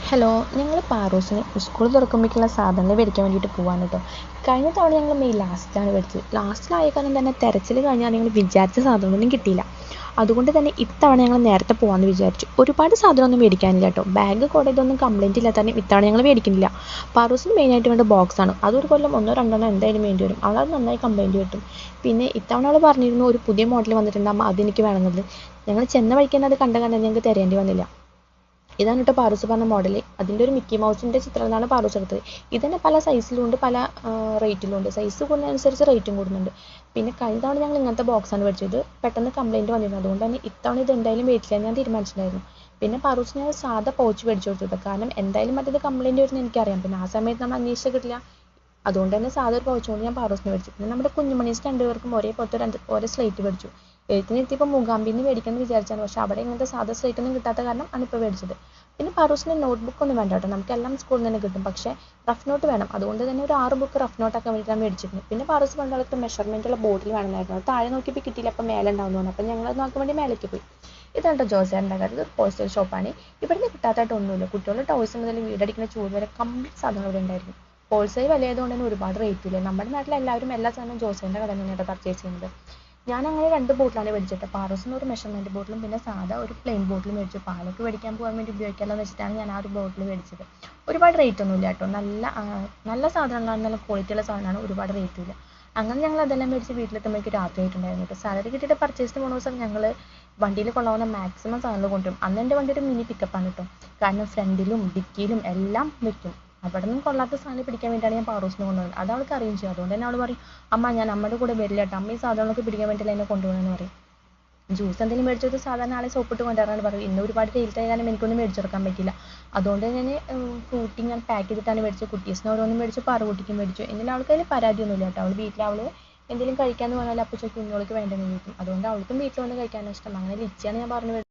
Hello, ഞങ്ങൾ പാറൂസിന് school തുറക്കുമ്പോഴേക്കുള്ള സാധനങ്ങൾ മേടിക്കാൻ വേണ്ടിയിട്ട് പോകാൻ കേട്ടോ. കഴിഞ്ഞ തവണ ഞങ്ങൾ മെയ് ലാസ്റ്റിലാണ് മേടിച്ചത്. ലാസ്റ്റിലായ കാരണം തന്നെ തിരച്ചിൽ കഴിഞ്ഞാൽ ഞങ്ങൾ വിചാരിച്ച സാധനമൊന്നും കിട്ടിയില്ല. അതുകൊണ്ട് തന്നെ ഇത്തവണ ഞങ്ങൾ നേരത്തെ പോകാമെന്ന് വിചാരിച്ചു. ഒരുപാട് സാധനമൊന്നും മേടിക്കാനില്ല കേട്ടോ. ബാഗ് കൂടെ ഇതൊന്നും കംപ്ലൈൻറ്റ് ഇല്ലാത്ത തന്നെ ഇത്തവണ ഞങ്ങൾ മേടിക്കുന്നില്ല. പാറൂസിന് മെയിനായിട്ട് വേണ്ട ബോക്സാണ്. അതൊരു കൊല്ലം 1-2 എന്തായാലും വേണ്ടി വരും. അവളത് നന്നായി കംപ്ലൈൻറ്റ് കിട്ടും. പിന്നെ ഇത്തവണ അവൾ പറഞ്ഞിരുന്നു ഒരു പുതിയ മോഡൽ വന്നിട്ടുണ്ട് അമ്മ, അതെനിക്ക് വേണമെന്നത്. ഞങ്ങൾ ചെന്ന വഴിക്ക് തന്നെ അത് കണ്ട ഞങ്ങൾക്ക് തരേണ്ടി വന്നില്ല. ഇതാണ് കേട്ടോ പാറൂസ് പറഞ്ഞ മോഡൽ. അതിൻ്റെ ഒരു മിക്കി മൗസിൻ്റെ ചിത്രമാണ് പാറൂസ് എടുത്തത്. ഇതന്നെ പല സൈസിലുണ്ട്, പല റേറ്റിലുണ്ട്. സൈസ് കൂടുന്നതനുസരിച്ച് റേറ്റും കൂടുന്നുണ്ട്. പിന്നെ കഴിഞ്ഞ തവണ ഞങ്ങൾ ഇങ്ങനത്തെ ബോക്സാണ് മേടിച്ചത്. പെട്ടെന്ന് കംപ്ലൈൻറ്റ് വന്നിരുന്നു. അതുകൊണ്ട് തന്നെ ഇത്തവണ ഇത് എന്തായാലും മേടിക്കാൻ ഞാൻ തീരുമാനിച്ചിട്ടുണ്ടായിരുന്നു. പിന്നെ പാറൂസിന് ഞാൻ സാധാ പൗച്ച് മേടിച്ചു കൊടുത്തത്. കാരണം എന്തായാലും മറ്റേത് കംപ്ലൈൻറ്റ് വരുന്നത് എനിക്കറിയാം. പിന്നെ ആ സമയത്ത് നമ്മൾ അന്വേഷിച്ചാൽ കിട്ടില്ല. അതുകൊണ്ട് തന്നെ സാധാ ഒരു പൗച്ച് കൊണ്ട് ഞാൻ പാറൂസിന് മേടിച്ചു. പിന്നെ നമ്മുടെ കുഞ്ഞുമണീസ് രണ്ടുപേർക്കും ഒരേ പോലത്തെ ഓരോ സ്ലേറ്റ് മേടിച്ചു. എഴുത്തിനെത്തിയപ്പോൾ മൂകാംബിന്ന് മേടിക്കാമെന്ന് വിചാരിച്ചാണ്. പക്ഷേ അവിടെ ഇങ്ങനത്തെ സാധാ സ്ലേറ്റ് ഒന്നും കിട്ടാത്ത കാരണം ആണ് ഇപ്പോൾ മേടിച്ചത്. പിന്നെ പാറൂസിന് നോട്ട്ബുക്ക് ഒന്നും വേണ്ട കേട്ടോ. നമുക്കെല്ലാം സ്കൂളിൽ നിന്ന് തന്നെ കിട്ടും. പക്ഷേ റഫ് നോട്ട് വേണം. അതുകൊണ്ട് തന്നെ ഒരു 6 ബുക്ക് റഫ് നോട്ടാക്കാൻ വേണ്ടിയിട്ടാണ് മേടിച്ചിരുന്നത്. പിന്നെ പാറൂസ് പണ്ടാൾക്ക് മെഷർമെൻറ്റുള്ള ബോട്ടിൽ വേണമെന്നായിരുന്നു. അത് താഴെ നോക്കിയപ്പോൾ കിട്ടിയില്ല. അപ്പോൾ മേലെ ഉണ്ടാവുന്നതാണ്. അപ്പോൾ ഞങ്ങളത് നോക്കാൻ വേണ്ടി മേലേക്ക് പോയി. ഇതാണ് കേട്ടോ ജോസേട്ടൻ്റെ കാര്യം. ഇത് ഹോൾസെയിൽ ഷോപ്പാണ്. ഇവിടുന്ന് കിട്ടാത്തായിട്ട് ഒന്നുമില്ല. കുട്ടികളുടെ ടോയ്സ് മുതൽ വീടടിക്കുന്ന ചൂട് വരെ കംപ്ലീറ്റ് സാധനങ്ങൾ ഇവിടെ ഉണ്ടായിരുന്നു. ഹോൾസെയിൽ വിലയായതുകൊണ്ട് തന്നെ ഒരുപാട് റേറ്റ് ഇല്ല. നമ്മുടെ നാട്ടിൽ എല്ലാവരും എല്ലാ സാധനവും ജോസേട്ടൻ്റെ കടയിൽ നിന്നാണ് പർച്ചേസ് ചെയ്യുന്നത്. ഞാൻ അങ്ങനെ 2 ബോട്ടിലാണ് മേടിച്ചിട്ട്. പാറൂസിന് ഒരു മെഷർമെൻറ്റ് ബോട്ടിലും പിന്നെ സാധാ ഒരു പ്ലെയിൻ ബോട്ടിലും മേടിച്ചു. പാലൊക്കെ മേടിക്കാൻ പോകാൻ വേണ്ടി ഉപയോഗിക്കാമല്ലോ എന്ന് വെച്ചിട്ടാണ് ഞാൻ ആ ഒരു ബോട്ടിൽ മേടിച്ചത്. ഒരുപാട് റേറ്റ് ഒന്നുമില്ല കേട്ടോ. നല്ല സാധനങ്ങളാണ്, നല്ല ക്വാളിറ്റിയുള്ള സാധനമാണ്. ഒരുപാട് റേറ്റും ഇല്ല. അങ്ങനെ ഞങ്ങൾ അതെല്ലാം മേടിച്ച് വീട്ടിലെത്തുമ്പോഴേക്കും രാത്രി ആയിട്ടുണ്ടായിരുന്നു കേട്ടോ. സാലറി കിട്ടിയിട്ട് പർച്ചേസിന് പോകുന്ന ദിവസം ഞങ്ങൾ വണ്ടിയിൽ കൊള്ളാവുന്ന മാക്സിമം സാധനങ്ങൾ കൊണ്ടുവരും. അന്ന് എൻ്റെ വണ്ടി ഒരു മിനി പിക്കപ്പാണ് കേട്ടോ. കാരണം ഫ്രണ്ടിലും ഡിക്കിയിലും എല്ലാം വെക്കും. അവിടെ നിന്നും കൊള്ളാത്ത സാധനം പിടിക്കാൻ വേണ്ടിയാണ് ഞാൻ പാറൂസിനെ കൊണ്ടുപോകുന്നത്. അത് അവൾക്ക് അറിയും ചെയ്യും. അതുകൊണ്ട് തന്നെ അവൾ പറയും, അമ്മ ഞാൻ അമ്മയുടെ കൂടെ വരില്ല കേട്ടോ, അമ്മ ഈ സാധനങ്ങളൊക്കെ പിടിക്കാൻ വേണ്ടിയില്ല എന്നെ കൊണ്ടുപോകണമെന്ന് പറയും. ജ്യൂസ് എന്തെങ്കിലും മേടിച്ചത് സാധാരണ ആളെ സോപ്പിട്ട് കൊണ്ടുവരാനാണ് പറയും. ഇന്ന് ഒരുപാട് ലേറ്റ് ആയ കാരണം എനിക്കൊന്നും മേടിച്ചെടുക്കാൻ പറ്റില്ല. അതുകൊണ്ട് ഞാൻ ഫ്രൂട്ടി ഞാൻ പാക്ക് ചെയ്തിട്ടാണ് മേടിച്ചത്. കുട്ടീസിന് ഓരോന്നും മേടിച്ചു, പാറുകുട്ടിക്കും മേടിച്ചു. എന്നാലും അവൾക്ക് അതിൽ പരാതിയൊന്നുമില്ല കേട്ടോ. അവൾ വീട്ടിൽ എന്തെങ്കിലും കഴിക്കാമെന്ന് പറഞ്ഞാൽ അപ്പോൾ ചോദിക്കും ഇന്നോൾക്ക് വേണ്ടെന്ന് ചോദിക്കും. അതുകൊണ്ട് അവൾക്കും വീട്ടിൽ വന്ന് കഴിക്കാനാണ് ഇഷ്ടം. അങ്ങനെ ലിച്ചിയാണ് ഞാൻ പറഞ്ഞു